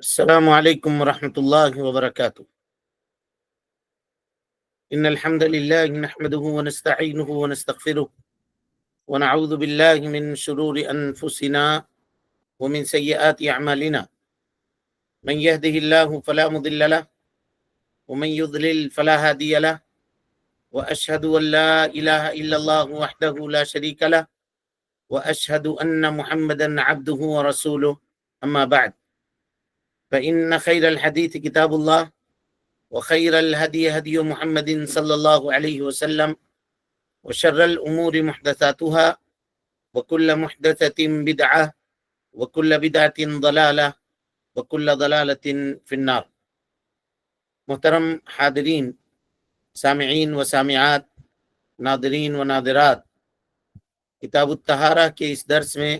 السلام عليكم ورحمة الله وبركاته. إن الحمد لله نحمده ونستعينه ونستغفره ونعوذ بالله من شرور أنفسنا ومن سيئات أعمالنا. من يهده الله فلا مضل له ومن يضلل فلا هادي له وأشهد أن لا إله إلا الله وحده لا شريك له وأشهد أن محمدا عبده ورسوله. أما بعد، فإن خير الحديث كتاب الله وخير الهدي هدي محمد صلى الله عليه وسلم وشر الأمور محدثاتها وكل محدثة بدعة وكل بدعة ضلالة وكل ضلالة في النار. محترم حاضرین، سامعین و سامعات، ناظرین و ناظرات، کتاب الطہارہ کے اس درس میں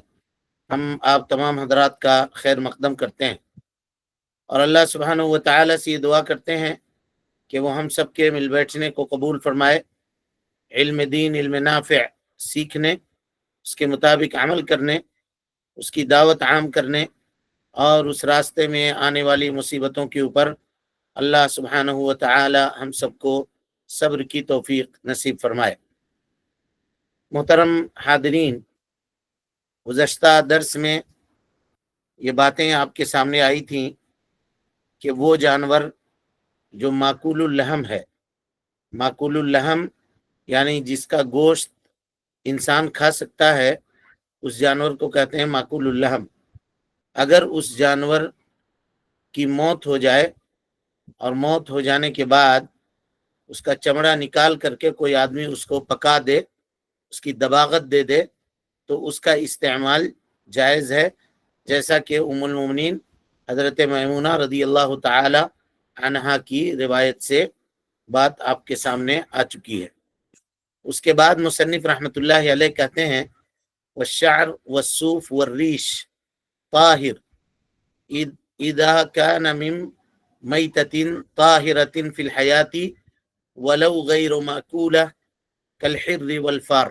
ہم آپ تمام حضرات کا خیر مقدم کرتے ہیں اور اللہ سبحانہ و تعالی سے یہ دعا کرتے ہیں کہ وہ ہم سب کے مل بیٹھنے کو قبول فرمائے، علم دین، علم نافع سیکھنے، اس کے مطابق عمل کرنے، اس کی دعوت عام کرنے اور اس راستے میں آنے والی مصیبتوں کے اوپر اللہ سبحانہ و تعالی ہم سب کو صبر کی توفیق نصیب فرمائے۔ محترم حاضرین، گزشتہ درس میں یہ باتیں آپ کے سامنے آئی تھیں کہ وہ جانور جو ماکول اللحم ہے، ماکول اللحم یعنی جس کا گوشت انسان کھا سکتا ہے، اس جانور کو کہتے ہیں ماکول اللحم۔ اگر اس جانور کی موت ہو جائے اور موت ہو جانے کے بعد اس کا چمڑا نکال کر کے کوئی آدمی اس کو پکا دے، اس کی دباغت دے دے، تو اس کا استعمال جائز ہے، جیسا کہ ام المومنین حضرت میمونہ رضی اللہ تعالی عنہا کی روایت سے بات آپ کے سامنے آ چکی ہے۔ اس کے بعد مصنف رحمۃ اللہ علیہ کہتے ہیں والشعر والصوف والریش طاہر اذا كان من میتۃ طاہرۃ فی الحیاۃ ولو غیر ماکولہ کالحر والفار۔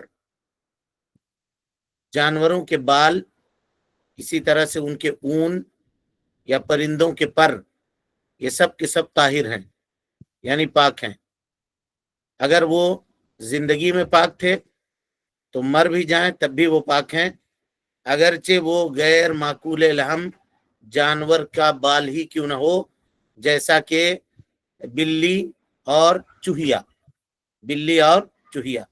جانوروں کے بال، اسی طرح سے ان کے اون یا پرندوں کے پر، یہ سب کے سب طاہر ہیں، یعنی پاک ہیں۔ اگر وہ زندگی میں پاک تھے تو مر بھی جائیں تب بھی وہ پاک ہیں، اگرچہ وہ غیر معقول لحم جانور کا بال ہی کیوں نہ ہو، جیسا کہ بلی اور چوہیا، بلی اور چوہیا۔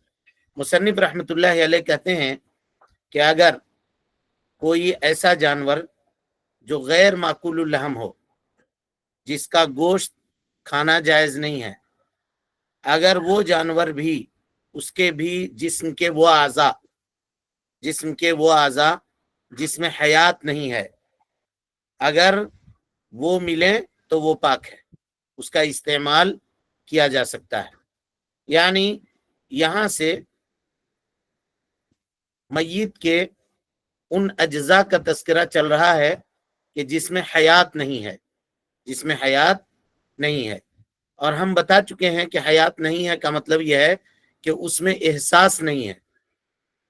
مصنف رحمۃ اللہ علیہ کہتے ہیں کہ اگر کوئی ایسا جانور جو غیر معقول اللحم ہو، جس کا گوشت کھانا جائز نہیں ہے، اگر وہ جانور بھی، اس کے بھی جسم کے وہ اعضاء جس میں حیات نہیں ہے، اگر وہ ملیں تو وہ پاک ہے، اس کا استعمال کیا جا سکتا ہے۔ یعنی یہاں سے میت کے ان اجزاء کا تذکرہ چل رہا ہے کہ جس میں حیات نہیں ہے، جس میں حیات نہیں ہے۔ اور ہم بتا چکے ہیں کہ حیات نہیں ہے کا مطلب یہ ہے کہ اس میں احساس نہیں ہے۔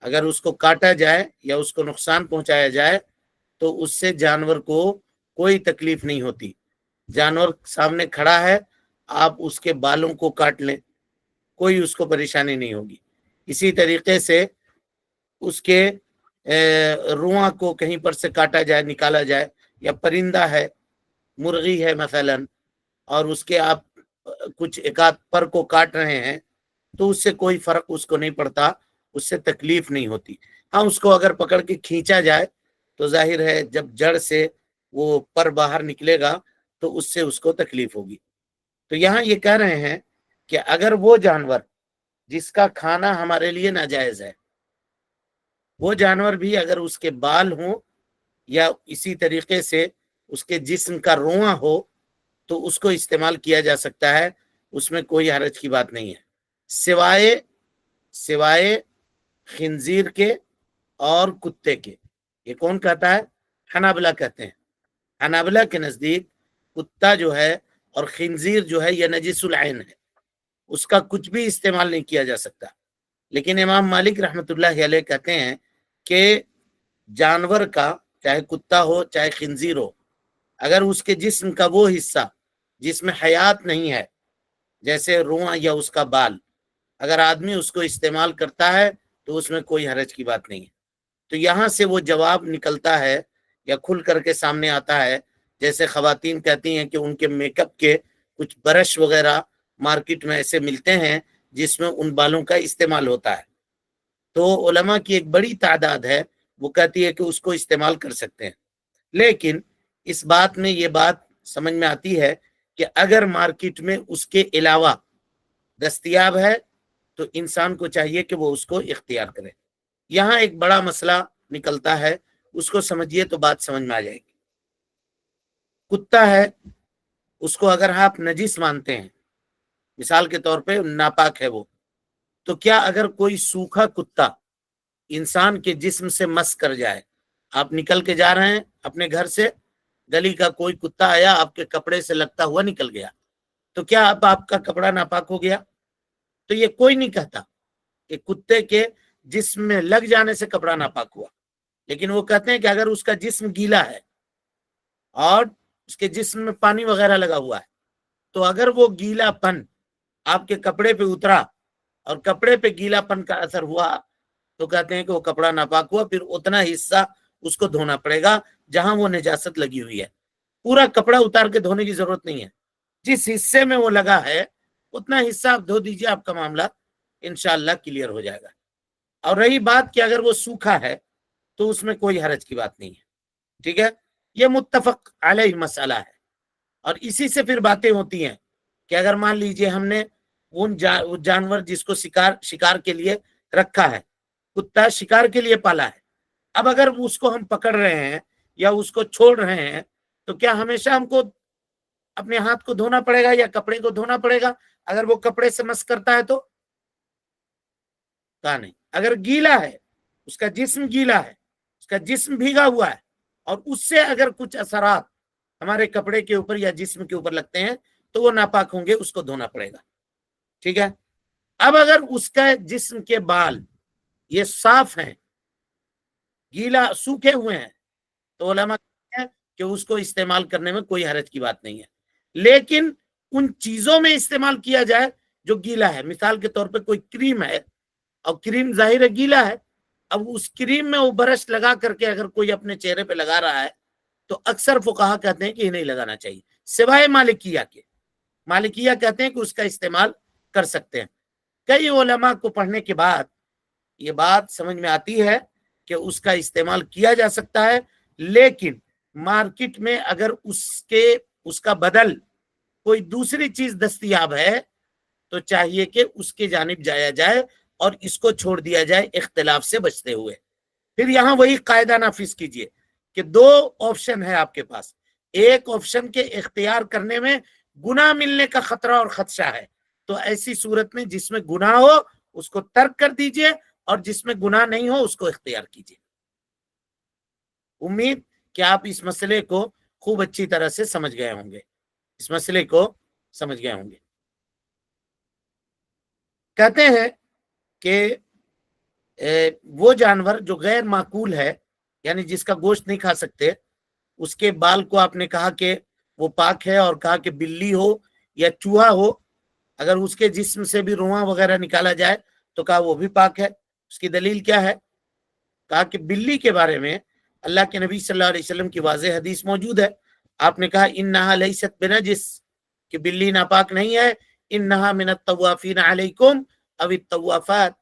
اگر اس کو کاٹا جائے یا اس کو نقصان پہنچایا جائے تو اس سے جانور کو کوئی تکلیف نہیں ہوتی۔ جانور سامنے کھڑا ہے، آپ اس کے بالوں کو کاٹ لیں، کوئی اس کو پریشانی نہیں ہوگی۔ اسی طریقے سے اس کے رواں کو کہیں پر سے کاٹا جائے، نکالا جائے، یا پرندہ ہے، مرغی ہے مثلا، اور اس کے آپ کچھ ایک آدھ پر کو کاٹ رہے ہیں تو اس سے کوئی فرق اس کو نہیں پڑتا، اس سے تکلیف نہیں ہوتی۔ ہاں، اس کو اگر پکڑ کے کھینچا جائے تو ظاہر ہے جب جڑ سے وہ پر باہر نکلے گا تو اس سے اس کو تکلیف ہوگی۔ تو یہاں یہ کہہ رہے ہیں کہ اگر وہ جانور جس کا کھانا ہمارے لیے ناجائز ہے، وہ جانور بھی اگر اس کے بال ہوں یا اسی طریقے سے اس کے جسم کا رواں ہو تو اس کو استعمال کیا جا سکتا ہے، اس میں کوئی حرج کی بات نہیں ہے، سوائے خنزیر کے اور کتے کے۔ یہ کون کہتا ہے؟ حنابلہ کہتے ہیں۔ حنابلہ کے نزدیک کتا جو ہے اور خنزیر جو ہے یہ نجس العین ہے، اس کا کچھ بھی استعمال نہیں کیا جا سکتا۔ لیکن امام مالک رحمۃ اللہ علیہ کہتے ہیں کہ جانور کا، چاہے کتا ہو چاہے خنزیر ہو، اگر اس کے جسم کا وہ حصہ جس میں حیات نہیں ہے، جیسے رواں یا اس کا بال، اگر آدمی اس کو استعمال کرتا ہے تو اس میں کوئی حرج کی بات نہیں ہے۔ تو یہاں سے وہ جواب نکلتا ہے یا کھل کر کے سامنے آتا ہے، جیسے خواتین کہتی ہیں کہ ان کے میک اپ کے کچھ برش وغیرہ مارکیٹ میں ایسے ملتے ہیں جس میں ان بالوں کا استعمال ہوتا ہے، تو علماء کی ایک بڑی تعداد ہے وہ کہتی ہے کہ اس کو استعمال کر سکتے ہیں۔ لیکن اس بات میں یہ بات سمجھ میں آتی ہے کہ اگر مارکیٹ میں اس کے علاوہ دستیاب ہے تو انسان کو چاہیے کہ وہ اس کو اختیار کرے۔ یہاں ایک بڑا مسئلہ نکلتا ہے، اس کو سمجھیے تو بات سمجھ میں آ جائے گی۔ کتا ہے، اس کو اگر آپ نجس مانتے ہیں، مثال کے طور پہ ناپاک ہے وہ، تو کیا اگر کوئی سوکھا کتا انسان کے جسم سے مس کر جائے، آپ نکل کے جا رہے ہیں اپنے گھر سے، گلی کا کوئی کتا آیا آپ کے کپڑے سے لگتا ہوا نکل گیا، تو کیا اب آپ کا کپڑا ناپاک ہو گیا؟ تو یہ کوئی نہیں کہتا کہ کتے کے جسم میں لگ جانے سے کپڑا ناپاک ہوا، لیکن وہ کہتے ہیں کہ اگر اس کا جسم گیلا ہے اور اس کے جسم میں پانی وغیرہ لگا ہوا ہے، تو اگر وہ گیلا پن آپ کے کپڑے پہ اترا اور کپڑے پہ گیلا پن کا اثر ہوا تو کہتے ہیں کہ وہ کپڑا ناپاک ہوا، پھر اتنا حصہ اس کو دھونا پڑے گا جہاں وہ نجاست لگی ہوئی ہے۔ پورا کپڑا اتار کے دھونے کی ضرورت نہیں ہے، جس حصے میں وہ لگا ہے اتنا حصہ آپ دھو دیجئے، آپ کا معاملہ انشاءاللہ کلیئر ہو جائے گا۔ اور رہی بات کہ اگر وہ سوکھا ہے تو اس میں کوئی حرج کی بات نہیں ہے، ٹھیک ہے؟ یہ متفق علیہ مسئلہ ہے، اور اسی سے پھر باتیں ہوتی ہیں کہ اگر مان لیجئے ہم نے ان جانور جس کو شکار کے لیے رکھا ہے، کتا شکار کے لیے پالا ہے، اب اگر اس کو ہم پکڑ رہے ہیں یا اس کو چھوڑ رہے ہیں تو کیا ہمیشہ ہم کو اپنے ہاتھ کو دھونا پڑے گا یا کپڑے کو دھونا پڑے گا؟ اگر وہ کپڑے سے مس کرتا ہے تو کہا نہیں۔ اگر گیلا ہے، اس کا جسم گیلا ہے، اس کا جسم بھیگا ہوا ہے، اور اس سے اگر کچھ اثرات ہمارے کپڑے کے اوپر یا جسم کے اوپر لگتے ہیں تو وہ ناپاک ہوں گے، اس کو دھونا پڑے گا، ٹھیک ہے؟ اب اگر اس کا جسم کے بال یہ صاف ہیں، گیلا سوکھے ہوئے ہیں، تو علماء کہتے ہیں کہ اس کو استعمال کرنے میں کوئی حرج کی بات نہیں ہے، لیکن ان چیزوں میں استعمال کیا جائے جو گیلا ہے۔ مثال کے طور پہ کوئی کریم ہے اور کریم ظاہر ہے گیلا ہے، اب اس کریم میں وہ برش لگا کر کے اگر کوئی اپنے چہرے پہ لگا رہا ہے تو اکثر فقہا کہتے ہیں کہ یہ نہیں لگانا چاہیے، سوائے مالکیہ کے۔ مالکیہ کہتے ہیں کہ اس کا استعمال کر سکتے ہیں۔ کئی علماء کو پڑھنے کے بعد یہ بات سمجھ میں آتی ہے کہ اس کا استعمال کیا جا سکتا ہے، لیکن مارکیٹ میں اگر اس کا بدل کوئی دوسری چیز دستیاب ہے تو چاہیے کہ اس کے جانب جایا جائے اور اس کو چھوڑ دیا جائے اختلاف سے بچتے ہوئے۔ پھر یہاں وہی قاعدہ نافذ کیجئے کہ دو آپشن ہے آپ کے پاس، ایک آپشن کے اختیار کرنے میں گناہ ملنے کا خطرہ اور خدشہ ہے، تو ایسی صورت میں جس میں گناہ ہو اس کو ترک کر دیجئے اور جس میں گناہ نہیں ہو اس کو اختیار کیجئے۔ امید کہ آپ اس مسئلے کو خوب اچھی طرح سے سمجھ گئے ہوں گے، اس مسئلے کو سمجھ گئے ہوں گے۔ کہتے ہیں کہ وہ جانور جو غیر معقول ہے، یعنی جس کا گوشت نہیں کھا سکتے، اس کے بال کو آپ نے کہا کہ وہ پاک ہے، اور کہا کہ بلی ہو یا چوہا ہو، اگر اس کے جسم سے بھی رواں وغیرہ نکالا جائے تو کہا وہ بھی پاک ہے۔ اس کی دلیل کیا ہے؟ کہا کہ بلی کے بارے میں اللہ کے نبی صلی اللہ علیہ وسلم کی واضح حدیث موجود ہے، آپ نے کہا انہا لیست بنجس، کہ بلی ناپاک نہیں ہے، انہا من الطوافین علیکم او الطوافات،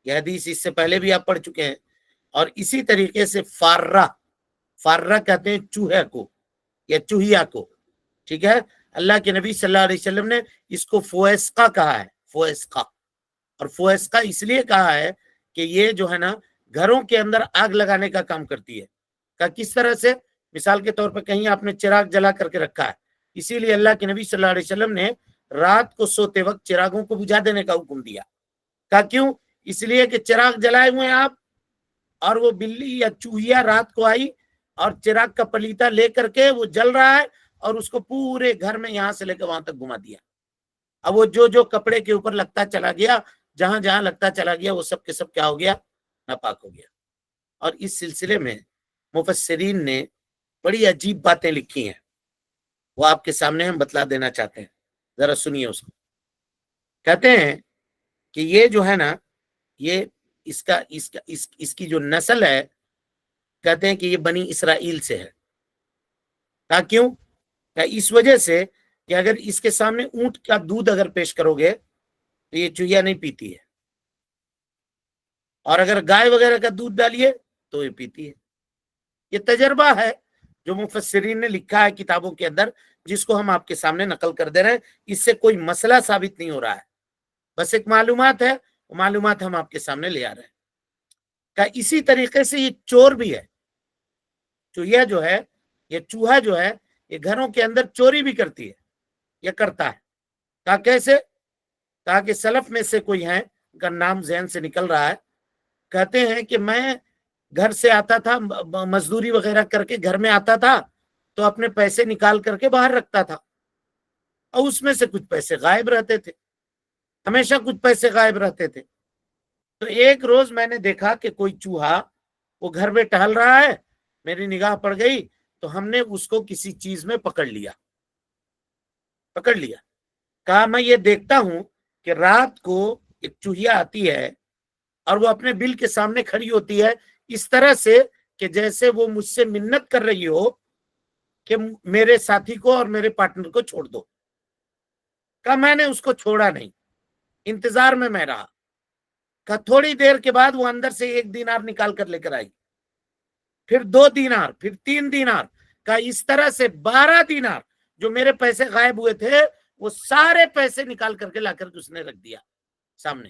یہ حدیث اس سے پہلے بھی آپ پڑھ چکے ہیں۔ اور اسی طریقے سے فارہ کہتے ہیں چوہے کو یا چوہیا کو، ٹھیک ہے؟ اللہ کے نبی صلی اللہ علیہ وسلم نے اس کو فویسقہ کہا ہے، فویسقہ، اور فویسقہ اس لیے کہا ہے کہ یہ جو ہے نا گھروں کے اندر آگ لگانے کا کام کرتی ہے۔ کہ کس طرح سے؟ مثال کے طور پر کہیں آپ نے چراغ جلا کر کے رکھا ہے، اسی لیے اللہ کے نبی صلی اللہ علیہ وسلم نے رات کو سوتے وقت چراغوں کو بجھا دینے کا حکم دیا۔ کہا کیوں؟ اس لیے کہ چراغ جلائے ہوئے ہیں آپ، اور وہ بلی یا چوہیا رات کو آئی اور چراغ کا پلیتا لے کر کے وہ جل رہا ہے اور اس کو پورے گھر میں یہاں سے لے کے وہاں تک گھما دیا، اب وہ جو کپڑے کے اوپر لگتا چلا گیا، جہاں جہاں لگتا چلا گیا وہ سب کے سب کیا ہو گیا؟ ناپاک ہو گیا۔ اور اس سلسلے میں مفسرین نے بڑی عجیب باتیں لکھی ہیں، وہ آپ کے سامنے ہم بتلا دینا چاہتے ہیں، ذرا سنیے اس کو۔ کہتے ہیں کہ یہ جو ہے نا، یہ اس کی جو نسل ہے، کہتے ہیں کہ یہ بنی اسرائیل سے ہے۔ کیوں؟ کہ اس وجہ سے کہ اگر اس کے سامنے اونٹ کا دودھ اگر پیش کرو گے تو یہ چوہیا نہیں پیتی ہے، اور اگر گائے وغیرہ کا دودھ ڈالیے تو یہ پیتی ہے۔ یہ تجربہ ہے جو مفسرین نے لکھا ہے کتابوں کے اندر، جس کو ہم آپ کے سامنے نقل کر دے رہے ہیں۔ اس سے کوئی مسئلہ ثابت نہیں ہو رہا ہے، بس ایک معلومات ہے، وہ معلومات ہم آپ کے سامنے لے آ رہے ہیں۔ کہ اسی طریقے سے یہ چور بھی ہے، چوہیا جو ہے، یہ چوہا جو ہے، یہ گھروں کے اندر چوری بھی کرتی ہے، یہ کرتا ہے۔ کہا کیسے؟ کہا کہ سلف میں سے کوئی ہے، کا نام ذہن سے نکل رہا ہے، کہتے ہیں کہ میں گھر سے آتا تھا، مزدوری وغیرہ کر کے گھر میں آتا تھا، تو اپنے پیسے نکال کر کے باہر رکھتا تھا، اور اس میں سے کچھ پیسے غائب رہتے تھے، ہمیشہ کچھ پیسے غائب رہتے تھے۔ تو ایک روز میں نے دیکھا کہ کوئی چوہا وہ گھر میں ٹہل رہا ہے، میری نگاہ پڑ گئی، تو ہم نے اس کو کسی چیز میں پکڑ لیا۔ کہا میں یہ دیکھتا ہوں کہ رات کو ایک چوہیا آتی ہے اور وہ اپنے بل کے سامنے کھڑی ہوتی ہے، اس طرح سے کہ جیسے وہ مجھ سے منت کر رہی ہو کہ میرے ساتھی کو اور میرے پارٹنر کو چھوڑ دو۔ کہا میں نے اس کو چھوڑا نہیں، انتظار میں رہا۔ کہا تھوڑی دیر کے بعد وہ اندر سے 1 دینار نکال کر لے کر آئی، پھر 2 دینار، پھر 3 دینار۔ کہا اس طرح سے 12 دینار جو میرے پیسے غائب ہوئے تھے، وہ سارے پیسے نکال کر کے لا کر اس نے رکھ دیا سامنے،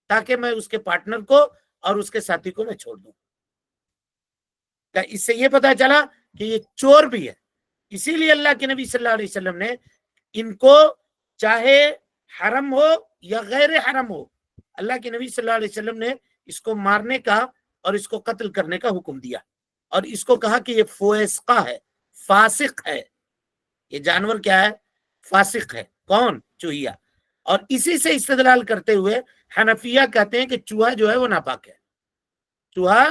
تاکہ میں اس کے پارٹنر کو اور اس کے ساتھی کو میں چھوڑ دوں۔ کہ اس سے یہ پتا چلا کہ یہ چور بھی ہے۔ اسی لیے اللہ کے نبی صلی اللہ علیہ وسلم نے ان کو چاہے حرم ہو یا غیر حرم ہو، اللہ کے نبی صلی اللہ علیہ وسلم نے اس کو مارنے کا اور اس کو قتل کرنے کا حکم دیا، اور اس کو کہا کہ یہ فویسقہ ہے، فاسق ہے۔ یہ جانور کیا ہے؟ فاسق ہے۔ کون؟ چوہیا۔ اور اسی سے استدلال کرتے ہوئے حنفیہ کہتے ہیں کہ چوہا جو ہے وہ ناپاک ہے، چوہا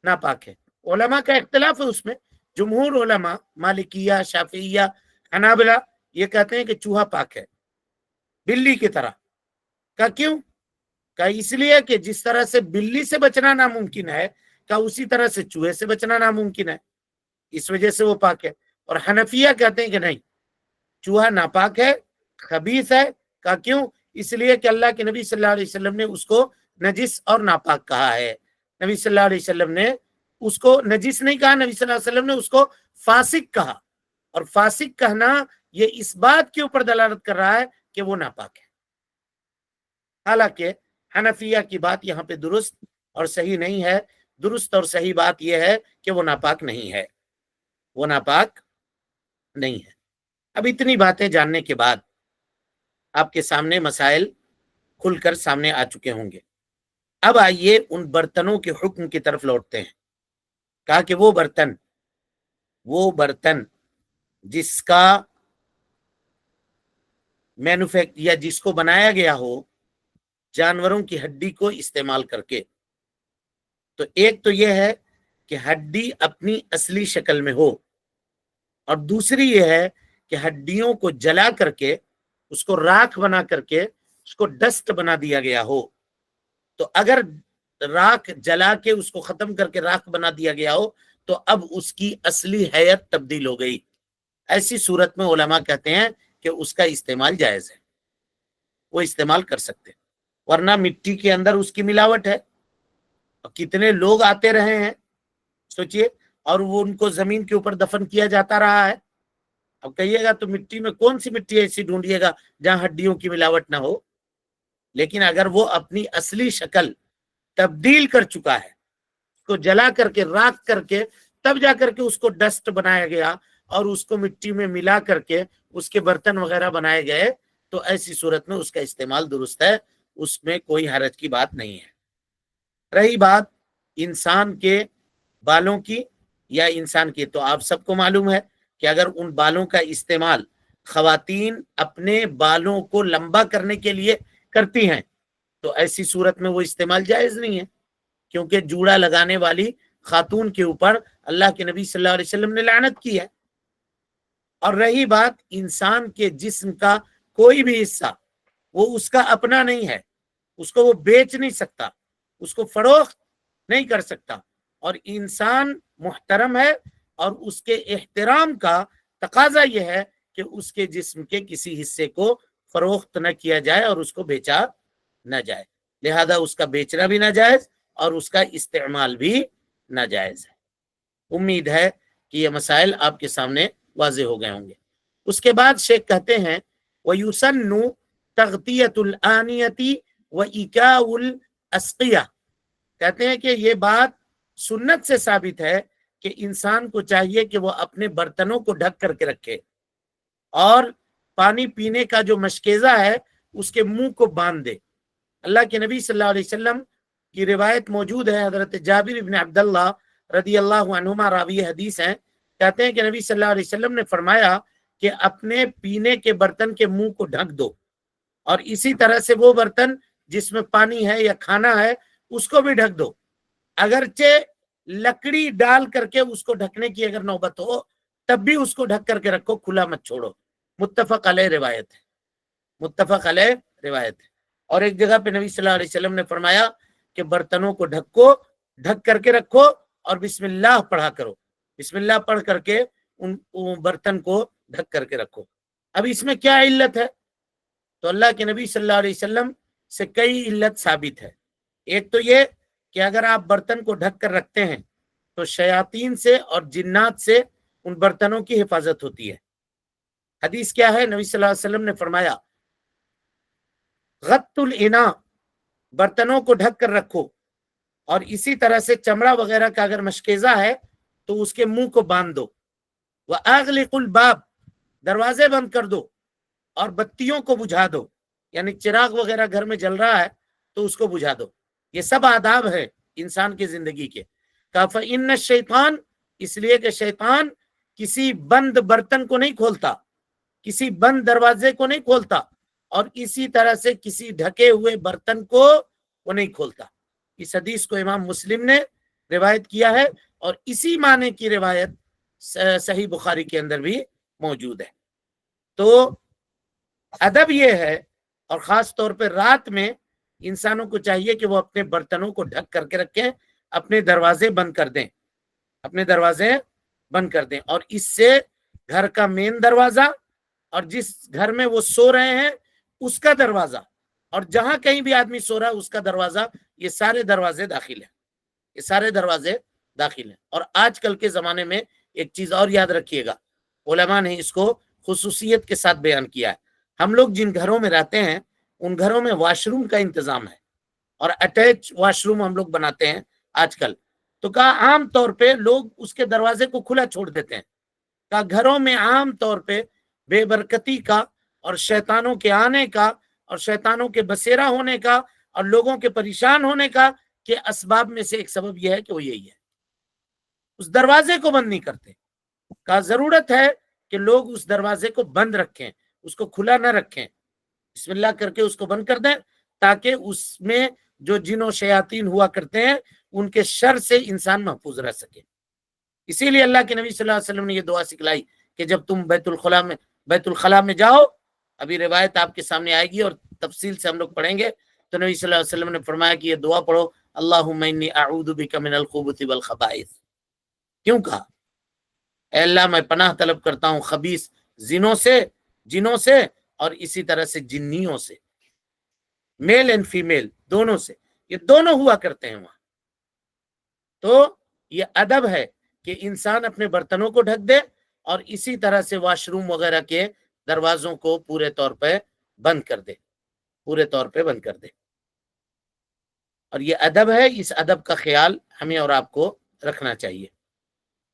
ناپاک ہے۔ علماء کا اختلاف ہے اس میں، جمہور علماء مالکیہ، شافعیہ، حنابلہ یہ کہتے ہیں کہ چوہا پاک ہے، بلی کی طرح۔ کہ کیوں؟ کہ اس لیے کہ جس طرح سے بلی سے بچنا ناممکن ہے، کہ اسی طرح سے چوہے سے بچنا ناممکن ہے، اس وجہ سے وہ پاک ہے۔ اور حنفیہ کہتے ہیں کہ نہیں، چوہا ناپاک ہے، خبیث ہے۔ کہ کیوں؟ اس لیے کہ اللہ کے نبی صلی اللہ علیہ وسلم نے اس کو نجس اور ناپاک کہا ہے۔ نبی صلی اللہ علیہ وسلم نے اس کو نجس نہیں کہا، نبی صلی اللہ علیہ وسلم نے اس کو فاسق کہا، اور فاسق کہنا یہ اس بات کے اوپر دلالت کر رہا ہے کہ وہ ناپاک ہے۔ حالانکہ حنفیہ کی بات یہاں پہ درست اور صحیح نہیں ہے۔ درست اور صحیح بات یہ ہے کہ وہ ناپاک نہیں ہے، وہ ناپاک نہیں ہے۔ اب اتنی باتیں جاننے کے بعد آپ کے سامنے مسائل کھل کر سامنے آ چکے ہوں گے۔ اب آئیے ان برتنوں کے حکم کی طرف لوٹتے ہیں۔ کہا کہ وہ برتن جس کا مینوفیکچر یا جس کو بنایا گیا ہو جانوروں کی ہڈی کو استعمال کر کے، تو ایک تو یہ ہے کہ ہڈی اپنی اصلی شکل میں ہو، اور دوسری یہ ہے کہ ہڈیوں کو جلا کر کے اس کو راکھ بنا کر کے اس کو ڈسٹ بنا دیا گیا ہو۔ تو اگر راکھ جلا کے اس کو ختم کر کے راکھ بنا دیا گیا ہو تو اب اس کی اصلی حیت تبدیل ہو گئی۔ ایسی صورت میں علماء کہتے ہیں کہ اس کا استعمال جائز ہے، وہ استعمال کر سکتے ہیں، ورنہ مٹی کے اندر اس کی ملاوٹ ہے، کتنے لوگ آتے رہے ہیں سوچئے، اور وہ ان کو زمین کے اوپر دفن کیا جاتا رہا ہے۔ اب کہیے گا تو مٹی میں کون سی مٹی ایسی ڈھونڈیے گا جہاں ہڈیوں کی ملاوٹ نہ ہو، لیکن اگر وہ اپنی اصلی شکل تبدیل کر چکا ہے، اس کو جلا کر کے راکھ کر کے تب جا کر کے اس کو ڈسٹ بنایا گیا اور اس کو مٹی میں ملا کر کے اس کے برتن وغیرہ بنائے گئے، تو ایسی صورت میں اس کا استعمال درست ہے، اس میں کوئی حرج کی بات نہیں ہے۔ رہی بات انسان کے بالوں کی یا انسان کی، تو آپ سب کو معلوم ہے کہ اگر ان بالوں کا استعمال خواتین اپنے بالوں کو لمبا کرنے کے لیے کرتی ہیں تو ایسی صورت میں وہ استعمال جائز نہیں ہے، کیونکہ جوڑا لگانے والی خاتون کے اوپر اللہ کے نبی صلی اللہ علیہ وسلم نے لعنت کی ہے۔ اور رہی بات انسان کے جسم کا کوئی بھی حصہ، وہ اس کا اپنا نہیں ہے، اس کو وہ بیچ نہیں سکتا، اس کو فروخت نہیں کر سکتا، اور انسان محترم ہے، اور اس کے احترام کا تقاضا یہ ہے کہ اس کے جسم کے کسی حصے کو فروخت نہ کیا جائے اور اس کو بیچا نہ جائے، لہذا اس کا بیچنا بھی ناجائز اور اس کا استعمال بھی ناجائز ہے۔ امید ہے کہ یہ مسائل آپ کے سامنے واضح ہو گئے ہوں گے۔ اس کے بعد شیخ کہتے ہیں وَيُسَنُّ تَغْطِيَةُ الْآنِيَةِ وَإِكَاءُ الْأَسْقِيَةِ، کہتے ہیں کہ یہ بات سنت سے ثابت ہے کہ انسان کو چاہیے کہ وہ اپنے برتنوں کو ڈھک کر کے رکھے، اور پانی پینے کا جو مشکیزہ ہے اس کے منہ کو باندھ دے۔ اللہ کے نبی صلی اللہ علیہ وسلم کی روایت موجود ہے، حضرت جابر بن عبداللہ رضی اللہ عنہما راوی حدیث ہیں، کہتے ہیں کہ نبی صلی اللہ علیہ وسلم نے فرمایا کہ اپنے پینے کے برتن کے منہ کو ڈھک دو، اور اسی طرح سے وہ برتن جس میں پانی ہے یا کھانا ہے اس کو بھی ڈھک دو، اگرچہ لکڑی ڈال کر کے اس کو ڈھکنے کی اگر نوبت ہو تب بھی اس کو ڈھک کر کے رکھو، کھلا مت چھوڑو۔ متفق علیہ روایت ہے، متفق علیہ روایت ہے۔ اور ایک جگہ پہ نبی صلی اللہ علیہ وسلم نے فرمایا کہ برتنوں کو ڈھک کر کے رکھو اور بسم اللہ پڑھا کرو، بسم اللہ پڑھ کر کے ان برتن کو ڈھک کر کے رکھو۔ اب اس میں کیا علت ہے؟ تو اللہ کے نبی صلی اللہ علیہ وسلم سے کئی علت ثابت ہے۔ ایک تو یہ کہ اگر آپ برتن کو ڈھک کر رکھتے ہیں تو شیاطین سے اور جنات سے ان برتنوں کی حفاظت ہوتی ہے۔ حدیث کیا ہے؟ نبی صلی اللہ علیہ وسلم نے فرمایا غط الاناء، برتنوں کو ڈھک کر رکھو، اور اسی طرح سے چمڑا وغیرہ کا اگر مشکیزہ ہے تو اس کے منہ کو باندھ دو، وَأَغْلِقُ الْبَابِ، دروازے بند کر دو، اور بتیوں کو بجھا دو، یعنی چراغ وغیرہ گھر میں جل رہا ہے تو اس کو بجھا دو۔ یہ سب آداب ہے انسان کی زندگی کے۔ کہا فَإِنَّ الشَّيْطَانَ، اس لیے کہ شیطان کسی بند برتن کو نہیں کھولتا، کسی بند دروازے کو نہیں کھولتا، اور اسی طرح سے کسی ڈھکے ہوئے برتن کو وہ نہیں کھولتا۔ اس حدیث کو امام مسلم نے روایت کیا ہے، اور اسی معنی کی روایت صحیح بخاری کے اندر بھی موجود ہے۔ تو ادب یہ ہے، اور خاص طور پہ رات میں انسانوں کو چاہیے کہ وہ اپنے برتنوں کو ڈھک کر کے رکھیں، اپنے دروازے بند کر دیں، اپنے دروازے بند کر دیں، اور اس سے گھر کا مین دروازہ، اور جس گھر میں وہ سو رہے ہیں اس کا دروازہ، اور جہاں کہیں بھی آدمی سو رہا ہے اس کا دروازہ، یہ سارے دروازے داخل ہیں، یہ سارے دروازے داخل ہیں۔ اور آج کل کے زمانے میں ایک چیز اور یاد رکھیے گا، علماء نے اس کو خصوصیت کے ساتھ بیان کیا ہے۔ ہم لوگ جن گھروں میں رہتے ہیں ان گھروں میں واش روم کا انتظام ہے، اور اٹیچ واش روم ہم لوگ بناتے ہیں آج کل، تو کہا عام طور پہ لوگ اس کے دروازے کو کھلا چھوڑ دیتے ہیں۔ کہا گھروں میں عام طور پہ بے برکتی کا اور شیطانوں کے آنے کا اور شیطانوں کے بسیرا ہونے کا اور لوگوں کے پریشان ہونے کا کہ اسباب میں سے ایک سبب یہ ہے کہ وہ یہی ہے، اس دروازے کو بند نہیں کرتے۔ کہا ضرورت ہے کہ لوگ اس دروازے کو بند رکھیں، اس کو کھلا نہ رکھیں، بسم اللہ کر کے اس کو بند کر دیں، تاکہ اس میں جو جن و شیاطین ہوا کرتے ہیں ان کے شر سے انسان محفوظ رہ سکے۔ اسی لیے اللہ کے نبی صلی اللہ علیہ وسلم نے یہ دعا سکھلائی کہ جب تم بیت الخلاء میں جاؤ، ابھی روایت آپ کے سامنے آئے گی اور تفصیل سے ہم لوگ پڑھیں گے، تو نبی صلی اللہ علیہ وسلم نے فرمایا کہ یہ دعا پڑھو اللہم انی اعوذ بک من الخبث والخبائث۔ کیوں کہا؟ اے اللہ میں پناہ طلب کرتا ہوں خبیث جنوں سے اور اسی طرح سے جنیوں سے، میل اینڈ فیمیل دونوں سے، یہ دونوں ہوا کرتے ہیں وہاں۔ تو یہ ادب ہے کہ انسان اپنے برتنوں کو ڈھک دے، اور اسی طرح سے واش روم وغیرہ کے دروازوں کو پورے طور پہ بند کر دے، پورے طور پہ بند کر دے۔ اور یہ ادب ہے، اس ادب کا خیال ہمیں اور آپ کو رکھنا چاہیے۔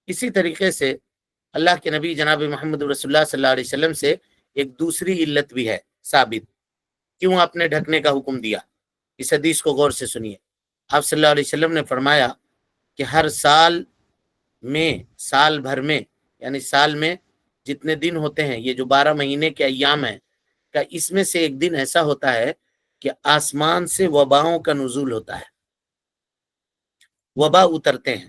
اسی طریقے سے اللہ کے نبی جناب محمد رسول اللہ صلی اللہ علیہ وسلم سے ایک دوسری علت بھی ہے ثابت، کیوں آپ نے ڈھکنے کا حکم دیا۔ اس حدیث کو غور سے سنیے۔ آپ صلی اللہ علیہ وسلم نے فرمایا کہ ہر سال بھر میں، یعنی سال میں جتنے دن ہوتے ہیں، یہ جو 12 مہینے کے ایام ہیں، کہ اس میں سے ایک دن ایسا ہوتا ہے کہ آسمان سے وباؤں کا نزول ہوتا ہے، وبا اترتے ہیں۔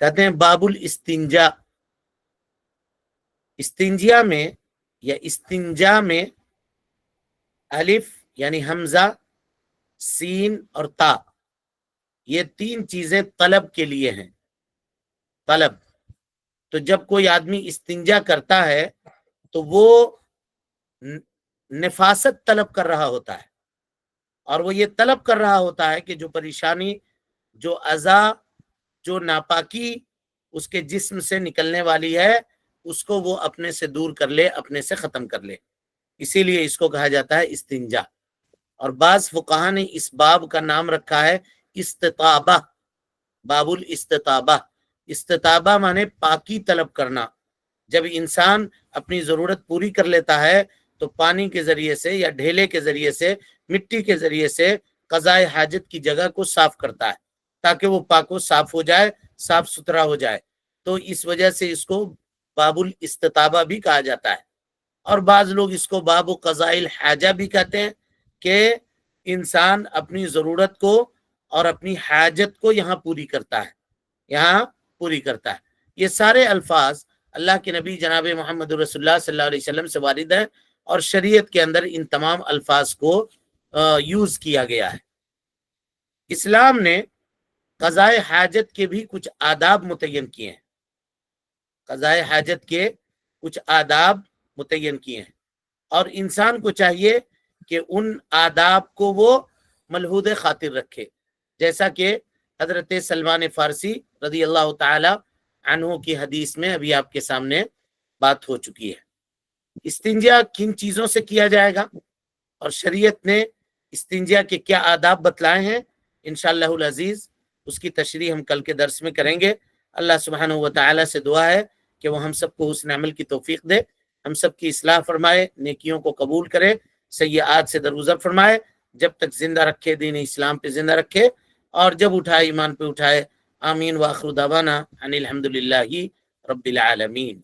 کہتے ہیں باب الاستنجا، استنجا میں یا استنجا میں الف یعنی حمزہ، سین اور تا، یہ تین چیزیں طلب کے لیے ہیں، طلب۔ تو جب کوئی آدمی استنجا کرتا ہے تو وہ نفاست طلب کر رہا ہوتا ہے، اور وہ یہ طلب کر رہا ہوتا ہے کہ جو پریشانی، جو اذا، جو ناپاکی اس کے جسم سے نکلنے والی ہے اس کو وہ اپنے سے دور کر لے، اپنے سے ختم کر لے، اسی لیے اس کو کہا جاتا ہے استنجا۔ اور بعض فقہا نے اس باب کا نام رکھا ہے استطابہ، باب الاستطابہ۔ استطابہ مانے پاکی طلب کرنا۔ جب انسان اپنی ضرورت پوری کر لیتا ہے تو پانی کے ذریعے سے یا ڈھیلے کے ذریعے سے، مٹی کے ذریعے سے قضاء حاجت کی جگہ کو صاف کرتا ہے تاکہ وہ پاک و صاف ہو جائے، صاف ستھرا ہو جائے۔ تو اس وجہ سے اس کو باب الاستطابہ بھی کہا جاتا ہے۔ اور بعض لوگ اس کو باب قضاء الحاجہ بھی کہتے ہیں کہ انسان اپنی ضرورت کو اور اپنی حاجت کو یہاں پوری کرتا ہے، یہاں پوری کرتا ہے۔ یہ سارے الفاظ اللہ کے نبی جناب محمد رسول اللہ صلی اللہ علیہ وسلم سے وارد ہیں، اور شریعت کے اندر ان تمام الفاظ کو یوز کیا گیا ہے۔ اسلام نے قضاء حاجت کے بھی کچھ آداب متعین کیے ہیں، قضاء حاجت کے کچھ آداب متعین کیے ہیں، اور انسان کو چاہیے کہ ان آداب کو وہ ملحوظ خاطر رکھے، جیسا کہ حضرت سلمان فارسی رضی اللہ تعالی عنہ کی حدیث میں ابھی آپ کے سامنے بات ہو چکی ہے۔ استنجا کن چیزوں سے کیا جائے گا اور شریعت نے استنجا کے کیا آداب بتلائے ہیں، انشاءاللہ العزیز اس کی تشریح ہم کل کے درس میں کریں گے۔ اللہ سبحانہ و تعالی سے دعا ہے کہ وہ ہم سب کو حسن عمل کی توفیق دے، ہم سب کی اصلاح فرمائے، نیکیوں کو قبول کرے، سیئات سے درگزر فرمائے، جب تک زندہ رکھے دین اسلام پہ زندہ رکھے، اور جب اٹھائے ایمان پہ اٹھائے۔ آمین، وآخر دعوانا ان الحمدللہ رب العالمین۔